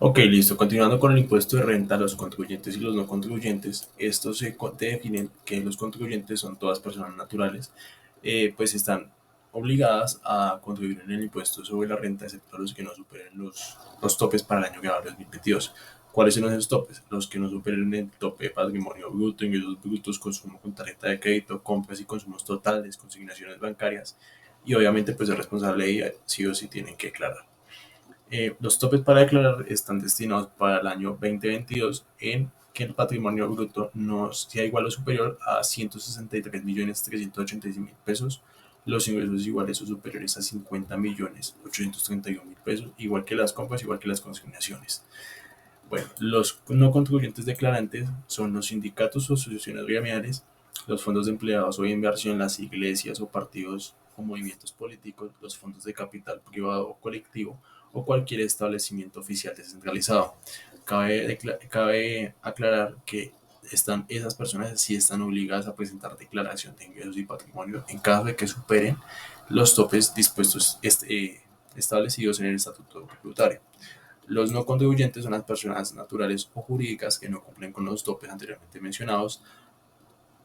Ok, listo. Continuando con el impuesto de renta, los contribuyentes y los no contribuyentes, estos definen que los contribuyentes son todas personas naturales, pues están obligadas a contribuir en el impuesto sobre la renta, excepto los que no superen los topes para el año grabable 2022. ¿Cuáles son esos topes? Los que no superen el tope de patrimonio bruto, ingresos brutos, consumo con tarjeta de crédito, compras y consumos totales, consignaciones bancarias y obviamente pues el responsable y sí o sí tienen que declarar. Los topes para declarar están destinados para el año 2022 en que el patrimonio bruto no sea igual o superior a 163.386.000 pesos, los ingresos iguales o superiores a 50.831.000 pesos, igual que las compras, igual que las consignaciones. Bueno, los no contribuyentes declarantes son los sindicatos o asociaciones gremiales, los fondos de empleados o de inversión, las iglesias o partidos o movimientos políticos, los fondos de capital privado o colectivo o cualquier establecimiento oficial descentralizado. Cabe aclarar que esas personas sí están obligadas a presentar declaración de ingresos y patrimonio en caso de que superen los topes dispuestos establecidos en el estatuto tributario. Los no contribuyentes son las personas naturales o jurídicas que no cumplen con los topes anteriormente mencionados,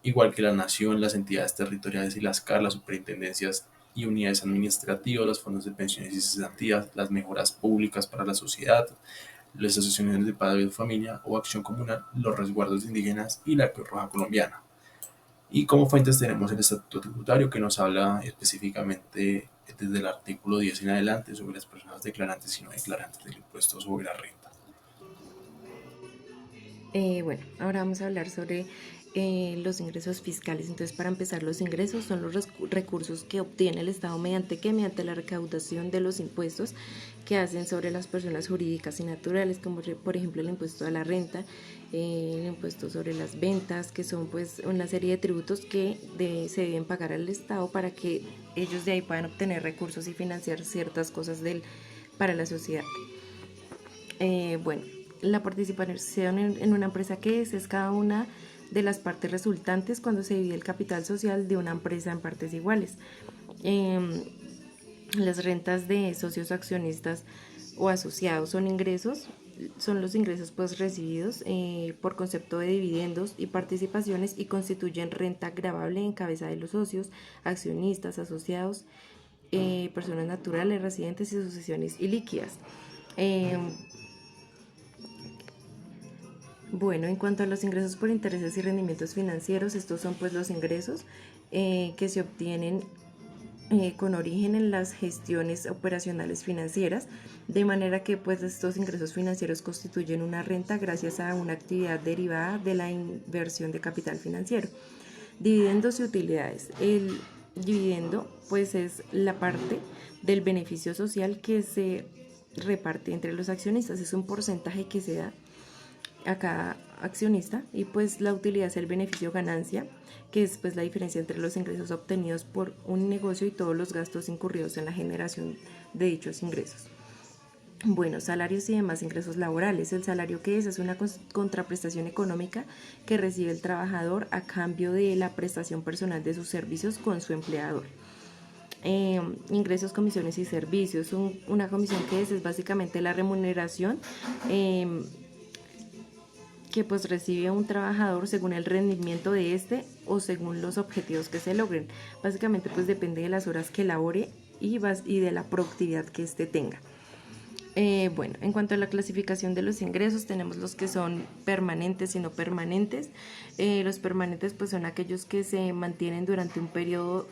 igual que la nación, las entidades territoriales y las CAR, las superintendencias y unidades administrativas, los fondos de pensiones y cesantías, las mejoras públicas para la sociedad, las asociaciones de padres de familia o acción comunal, los resguardos indígenas y la Cruz Roja Colombiana. Y como fuentes tenemos el Estatuto Tributario que nos habla específicamente desde el artículo 10 en adelante sobre las personas declarantes y no declarantes del impuesto sobre la renta. Bueno, ahora vamos a hablar sobre los ingresos fiscales. Entonces, para empezar, los ingresos son los recursos que obtiene el Estado mediante qué, mediante la recaudación de los impuestos que hacen sobre las personas jurídicas y naturales, como por ejemplo el impuesto a la renta, el impuesto sobre las ventas, que son pues una serie de tributos que se deben pagar al Estado para que ellos de ahí puedan obtener recursos y financiar ciertas cosas para la sociedad. Bueno, la participación en una empresa, ¿qué es cada una de las partes resultantes cuando se divide el capital social de una empresa en partes iguales. Eh, las rentas de socios accionistas o asociados son los ingresos pues recibidos por concepto de dividendos y participaciones y constituyen renta gravable en cabeza de los socios, accionistas, asociados, personas naturales, residentes y sucesiones ilíquidas. Eh, Bueno, en cuanto a los ingresos por intereses y rendimientos financieros, estos son pues los ingresos que se obtienen con origen en las gestiones operacionales financieras, de manera que pues estos ingresos financieros constituyen una renta gracias a una actividad derivada de la inversión de capital financiero. Dividendos y utilidades. El dividendo pues es la parte del beneficio social que se reparte entre los accionistas, es un porcentaje que se da a cada accionista, y pues la utilidad es el beneficio ganancia, que es pues la diferencia entre los ingresos obtenidos por un negocio y todos los gastos incurridos en la generación de dichos ingresos. Bueno, salarios y demás ingresos laborales. El salario, que es una contraprestación económica que recibe el trabajador a cambio de la prestación personal de sus servicios con su empleador. Ingresos, comisiones y servicios. Una comisión, que es básicamente la remuneración que pues recibe un trabajador según el rendimiento de este o según los objetivos que se logren. Básicamente pues depende de las horas que labore y de la productividad que éste tenga. Bueno, en cuanto a la clasificación de los ingresos, tenemos los que son permanentes y no permanentes. Los permanentes pues son aquellos que se mantienen durante un periodo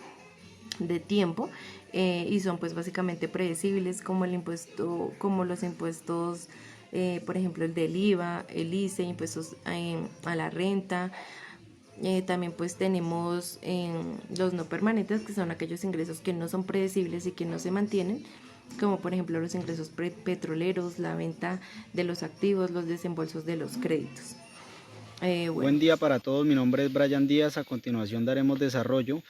de tiempo y son pues básicamente predecibles, como el impuesto, como los impuestos, por ejemplo el del IVA, el ICE, impuestos a la renta. También pues tenemos los no permanentes, que son aquellos ingresos que no son predecibles y que no se mantienen, como por ejemplo los ingresos petroleros, la venta de los activos, los desembolsos de los créditos. Bueno. Buen día para todos, mi nombre es Brian Díaz. A continuación daremos desarrollo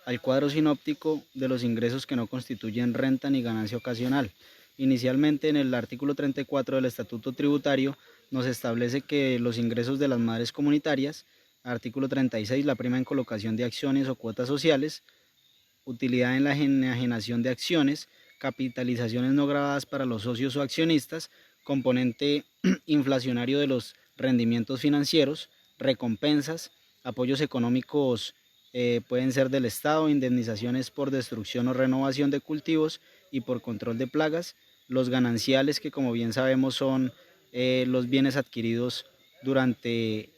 al cuadro sinóptico de los ingresos que no constituyen renta ni ganancia ocasional. Inicialmente, en el artículo 34 del Estatuto Tributario nos establece que los ingresos de las madres comunitarias, artículo 36, la prima en colocación de acciones o cuotas sociales, utilidad en la enajenación de acciones, capitalizaciones no grabadas para los socios o accionistas, componente inflacionario de los rendimientos financieros, recompensas, apoyos económicos pueden ser del Estado, indemnizaciones por destrucción o renovación de cultivos y por control de plagas, los gananciales, que como bien sabemos son los bienes adquiridos durante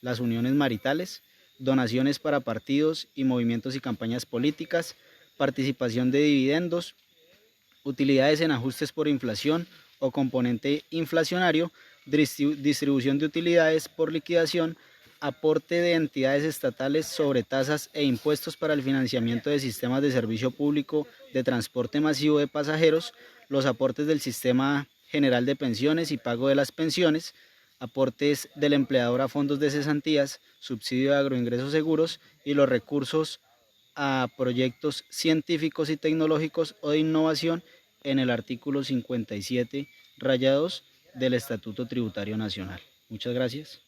las uniones maritales, donaciones para partidos y movimientos y campañas políticas, participación de dividendos, utilidades en ajustes por inflación o componente inflacionario, distribución de utilidades por liquidación, aporte de entidades estatales sobre tasas e impuestos para el financiamiento de sistemas de servicio público de transporte masivo de pasajeros, los aportes del sistema general de pensiones y pago de las pensiones, aportes del empleador a fondos de cesantías, subsidio de agroingresos seguros y los recursos a proyectos científicos y tecnológicos o de innovación en el artículo 57, raya 2 del Estatuto Tributario Nacional. Muchas gracias.